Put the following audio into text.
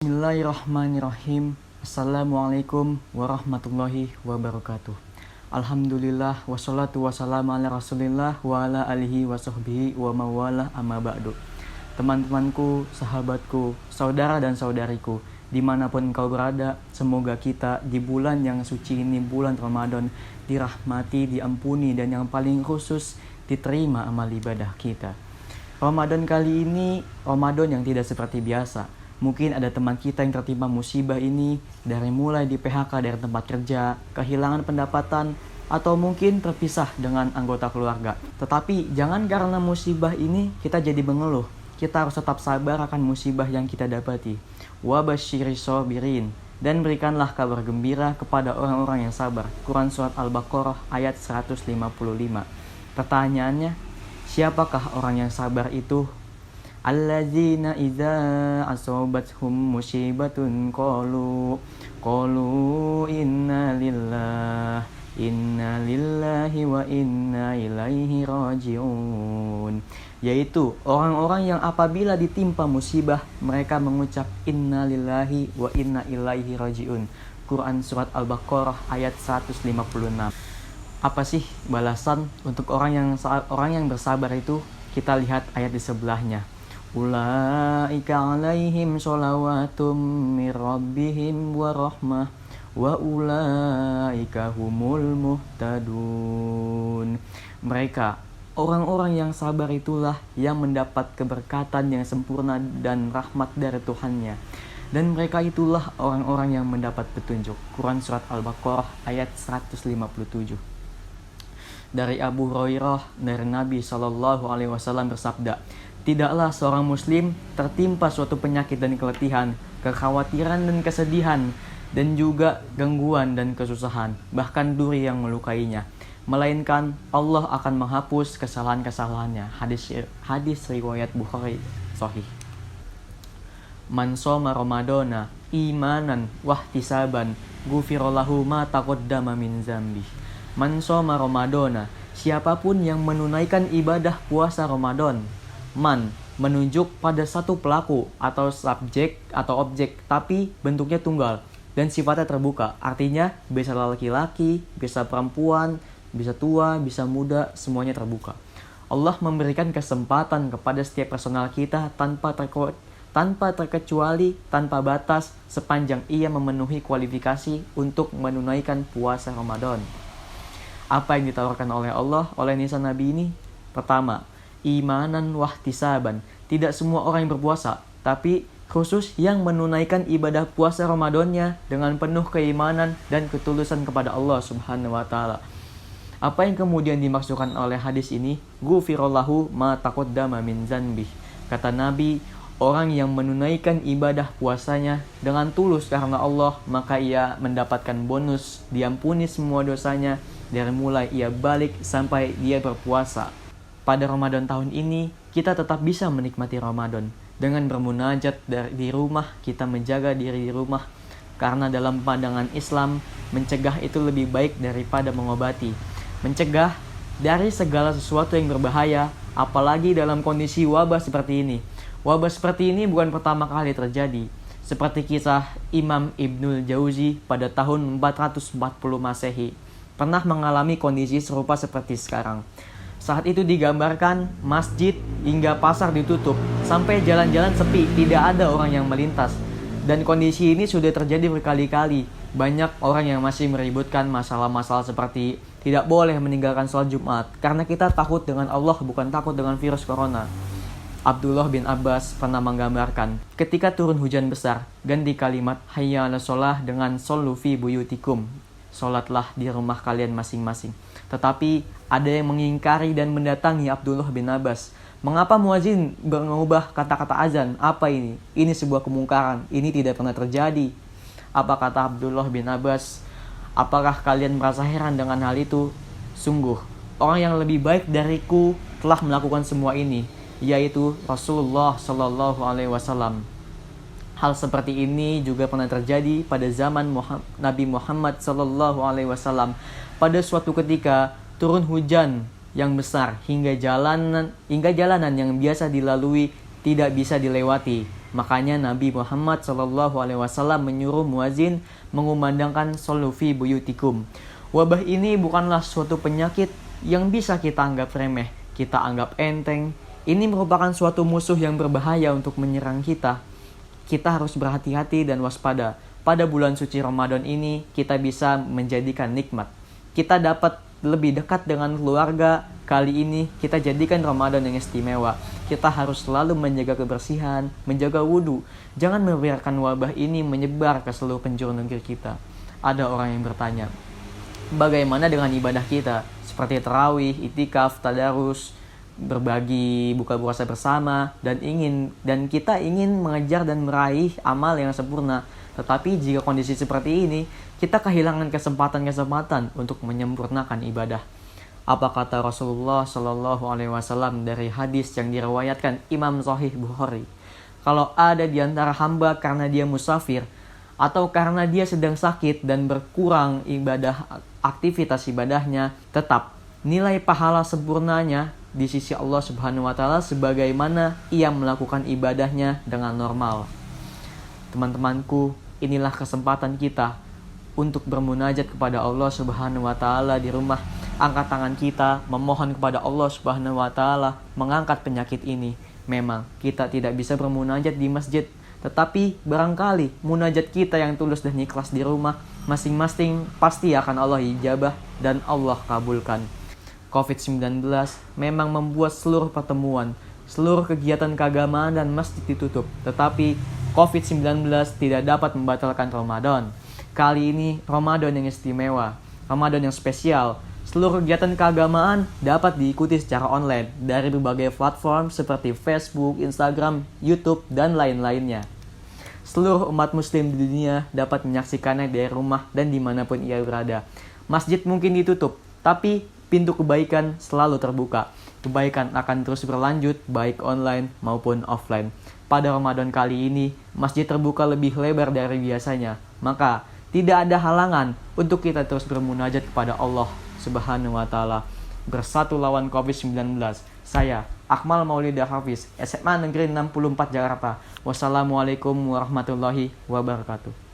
Bismillahirrahmanirrahim. Assalamualaikum warahmatullahi wabarakatuh. Alhamdulillah wassalatu wassalamu ala rasulillah wa ala alihi wa sahbihi wa mawala amma ba'du. Teman-temanku, sahabatku, saudara dan saudariku, dimanapun engkau berada, semoga kita di bulan yang suci ini, bulan Ramadan, dirahmati, diampuni, dan yang paling khusus diterima amal ibadah kita. Ramadan kali ini, Ramadan yang tidak seperti biasa. Mungkin ada teman kita yang tertimpa musibah ini, dari mulai di PHK dari tempat kerja, kehilangan pendapatan, atau mungkin terpisah dengan anggota keluarga. Tetapi jangan karena musibah ini kita jadi mengeluh. Kita harus tetap sabar akan musibah yang kita dapati. Wa basyiris sabirin, dan berikanlah kabar gembira kepada orang-orang yang sabar. Quran Surat Al-Baqarah ayat 155. Pertanyaannya, siapakah orang yang sabar itu? Alladzina idza asobathum musibatun qalu inna lillahi wa inna ilaihi raji'un. Yaitu orang-orang yang apabila ditimpa musibah mereka mengucap inna lillahi wa inna ilaihi raji'un. Quran Surat Al-Baqarah ayat 156. Apa sih balasan untuk orang yang bersabar itu? Kita lihat ayat di sebelahnya. Ulaika alaihim sholawatum mir rabbihim wa rahmah wa ulaika humul muhtadun. Mereka, orang-orang yang sabar itulah yang mendapat keberkatan yang sempurna dan rahmat dari Tuhannya. Dan mereka itulah orang-orang yang mendapat petunjuk. Quran Surat Al-Baqarah ayat 157. Dari Abu Hurairah, dari Nabi SAW bersabda, tidaklah seorang muslim tertimpa suatu penyakit dan keletihan, kekhawatiran dan kesedihan, dan juga gangguan dan kesusahan, bahkan duri yang melukainya, melainkan Allah akan menghapus kesalahan-kesalahannya. Hadis riwayat Bukhari Sahih. Man shoma Ramadana imanan wahtisaban ghufira lahu ma taqaddama min dzambi. Man shoma Ramadana, siapapun yang menunaikan ibadah puasa Ramadan. Man menunjuk pada satu pelaku atau subjek atau objek, tapi bentuknya tunggal dan sifatnya terbuka. Artinya bisa laki-laki, bisa perempuan, bisa tua, bisa muda, semuanya terbuka. Allah memberikan kesempatan kepada setiap personal kita tanpa terkecuali, tanpa batas, sepanjang ia memenuhi kualifikasi untuk menunaikan puasa Ramadan. Apa yang ditawarkan oleh Allah oleh nisan Nabi ini? Pertama, imanan wahtisaban. Tidak semua orang yang berpuasa, tapi khusus yang menunaikan ibadah puasa Ramadannya dengan penuh keimanan dan ketulusan kepada Allah Subhanahu wa taala. Apa yang kemudian dimaksudkan oleh hadis ini? Ghufirallahu ma taqaddama min dzanbih. Kata Nabi, orang yang menunaikan ibadah puasanya dengan tulus karena Allah, maka ia mendapatkan bonus, diampuni semua dosanya dari mulai ia balik sampai dia berpuasa. Pada Ramadan tahun ini, kita tetap bisa menikmati Ramadan dengan bermunajat di rumah. Kita menjaga diri di rumah, karena dalam pandangan Islam, mencegah itu lebih baik daripada mengobati. Mencegah dari segala sesuatu yang berbahaya, apalagi dalam kondisi wabah seperti ini. Wabah seperti ini bukan pertama kali terjadi. Seperti kisah Imam Ibnul Jauzi pada tahun 440 Masehi, pernah mengalami kondisi serupa seperti sekarang. Saat itu digambarkan masjid hingga pasar ditutup, sampai jalan-jalan sepi, tidak ada orang yang melintas. Dan kondisi ini sudah terjadi berkali-kali. Banyak orang yang masih meributkan masalah-masalah seperti tidak boleh meninggalkan sholat Jumat, karena kita takut dengan Allah, bukan takut dengan virus corona. Abdullah bin Abbas pernah menggambarkan, ketika turun hujan besar, ganti kalimat hayya 'alas shalah dengan shollu fi buyutikum. Sholatlah di rumah kalian masing-masing. Tetapi ada yang mengingkari dan mendatangi Abdullah bin Abbas. Mengapa muazin mengubah kata-kata azan? Apa ini? Ini sebuah kemungkaran. Ini tidak pernah terjadi. Apa kata Abdullah bin Abbas? Apakah kalian merasa heran dengan hal itu? Sungguh, orang yang lebih baik dariku telah melakukan semua ini, yaitu Rasulullah Shallallahu Alaihi Wasallam. Hal seperti ini juga pernah terjadi pada zaman Nabi Muhammad Sallallahu Alaihi Wasallam. Pada suatu ketika turun hujan yang besar hingga jalanan yang biasa dilalui tidak bisa dilewati. Makanya Nabi Muhammad SAW menyuruh muazin mengumandangkan "Shollu fi buyutikum". Wabah ini bukanlah suatu penyakit yang bisa kita anggap remeh, kita anggap enteng. Ini merupakan suatu musuh yang berbahaya untuk menyerang kita. Kita harus berhati-hati dan waspada. Pada bulan suci Ramadan ini, kita bisa menjadikan nikmat. Kita dapat lebih dekat dengan keluarga. Kali ini kita jadikan Ramadan yang istimewa. Kita harus selalu menjaga kebersihan, menjaga wudhu. Jangan membiarkan wabah ini menyebar ke seluruh penjuru negeri kita. Ada orang yang bertanya, bagaimana dengan ibadah kita? Seperti tarawih, itikaf, tadarus, berbagi buka puasa bersama, dan kita ingin mengejar dan meraih amal yang sempurna. Tetapi jika kondisi seperti ini, kita kehilangan kesempatan untuk menyempurnakan ibadah. Apa kata Rasulullah Shallallahu Alaihi Wasallam dari hadis yang diriwayatkan Imam Sahih Bukhari? Kalau ada di antara hamba karena dia musafir atau karena dia sedang sakit dan berkurang aktivitas ibadahnya, tetap nilai pahala sempurnanya di sisi Allah Subhanahu wa taala sebagaimana ia melakukan ibadahnya dengan normal. Teman-temanku, inilah kesempatan kita untuk bermunajat kepada Allah Subhanahu wa taala di rumah. Angkat tangan kita memohon kepada Allah Subhanahu wa taala mengangkat penyakit ini. Memang kita tidak bisa bermunajat di masjid, tetapi barangkali munajat kita yang tulus dan ikhlas di rumah masing-masing pasti akan Allah ijabah dan Allah kabulkan. COVID-19 memang membuat seluruh pertemuan, seluruh kegiatan keagamaan dan masjid ditutup. Tetapi COVID-19 tidak dapat membatalkan Ramadan. Kali ini Ramadan yang istimewa, Ramadan yang spesial. Seluruh kegiatan keagamaan dapat diikuti secara online dari berbagai platform seperti Facebook, Instagram, YouTube, dan lain-lainnya. Seluruh umat muslim di dunia dapat menyaksikannya dari rumah dan dimanapun ia berada. Masjid mungkin ditutup, tapi pintu kebaikan selalu terbuka. Kebaikan akan terus berlanjut, baik online maupun offline. Pada Ramadan kali ini, masjid terbuka lebih lebar dari biasanya. Maka, tidak ada halangan untuk kita terus bermunajat kepada Allah Subhanahu wa taala. Bersatu lawan COVID-19. Saya, Akmal Maulida Hafiz, SMA Negeri 64 Jakarta. Wassalamualaikum warahmatullahi wabarakatuh.